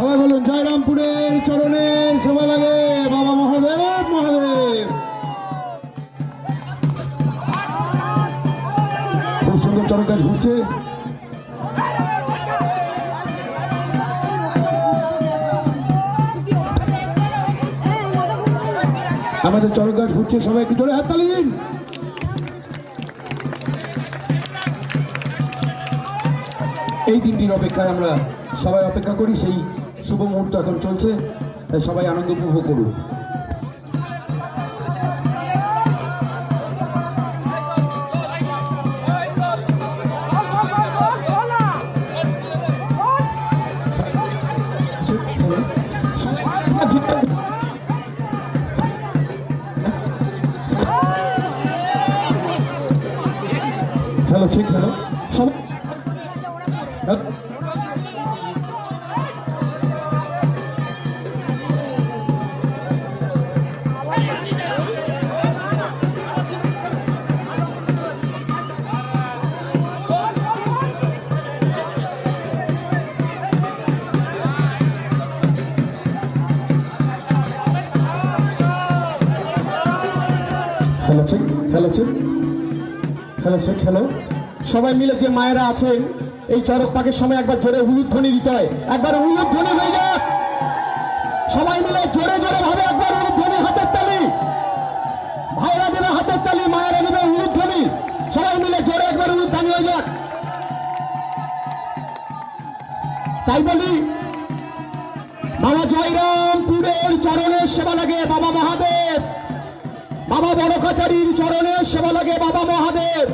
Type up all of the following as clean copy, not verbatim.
সবাই বলুন জয়রামপুরের চরণের সেবা লাগে বাবা মহাদেব মহাদেব। খুব সুন্দর চরণ কাজ ঘুরছে। আমাদের চরণ গাছ ঘুরছে, সবাই একটু জোরে হাততালি দিন। এই দিনটির অপেক্ষায় আমরা সবাই অপেক্ষা করি, সেই শুভ মুহূর্ত এখন চলছে, তাই সবাই আনন্দ উপভোগ করুন। হ্যালো, ঠিক হ্যালো সবাই হ্যালো ঠিক হ্যালো ঠিক হ্যালো ঠিক হ্যালো সবাই মিলে যে মায়েরা আছেন এই চড়ক পাকের সময় একবার জোরে উলুধ্বনি দিতে হয়, একবার উলুধ্বনি হয়ে যাক। সবাই মিলে জোরে জোরে ভাবে একবার উলুধ্বনি, হাতের তালি, ভাইরা দেবে হাতের তালি, মায়েরা দেবে উলুধ্বনি, সবাই মিলে জোরে একবার উলুধ্বনি হয়ে যাক। তাই বলি বাবা জয়রামপুরের চরণের সেবা লাগে বাবা মহাদেব, বাবা বড় কাচারির চরণের সেবা লাগে বাবা মহাদেব,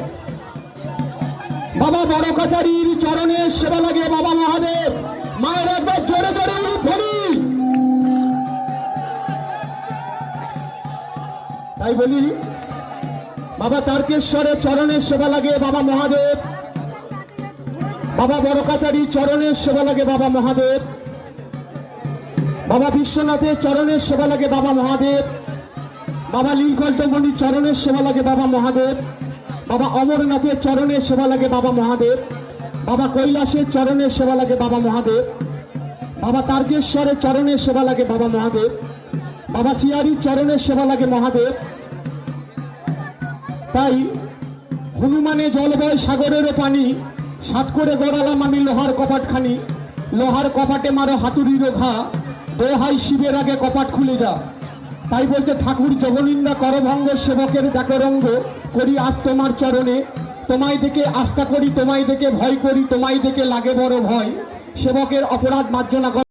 বাবা বড় কাচারির চরণের সেবা লাগে বাবা মহাদেব। মায়ের একবার জোরে জোরে উলুধ্বনি। তাই বলি বাবা তারকেশ্বরের চরণের সেবা লাগে বাবা মহাদেব, বাবা বড় কাচারির চরণের সেবা লাগে বাবা মহাদেব, বাবা বিশ্বনাথের চরণের সেবা লাগে বাবা মহাদেব, বাবা নীলকণ্ঠমণির চরণের সেবা লাগে বাবা মহাদেব, বাবা অমরনাথের চরণের সেবা লাগে বাবা মহাদেব, বাবা কৈলাসের চরণের সেবা লাগে বাবা মহাদেব, বাবা তারকেশ্বরের চরণের সেবা লাগে বাবা মহাদেব, বাবা চিয়ারির চরণের সেবা লাগে মহাদেব। তাই হনুমানে জল বয় সাগরেরও পানি, সাত করে গড়ালাম আমি লোহার কপাটখানি, লোহার কপাটে মারো হাতুড়িরও ঘা, দোহাই শিবের আগে কপাট খুলে যা। তাই বলতে ঠাকুর জগনিন্দা করভঙ্গ, সেবকের দেখো রঙ্গ, করি আজ তোমার চরণে, তোমায় দেখে আস্থা করি, তোমায় দেখে ভয় করি, তোমায় দেখে লাগে বড় ভয়, সেবকের অপরাধ মার্জনা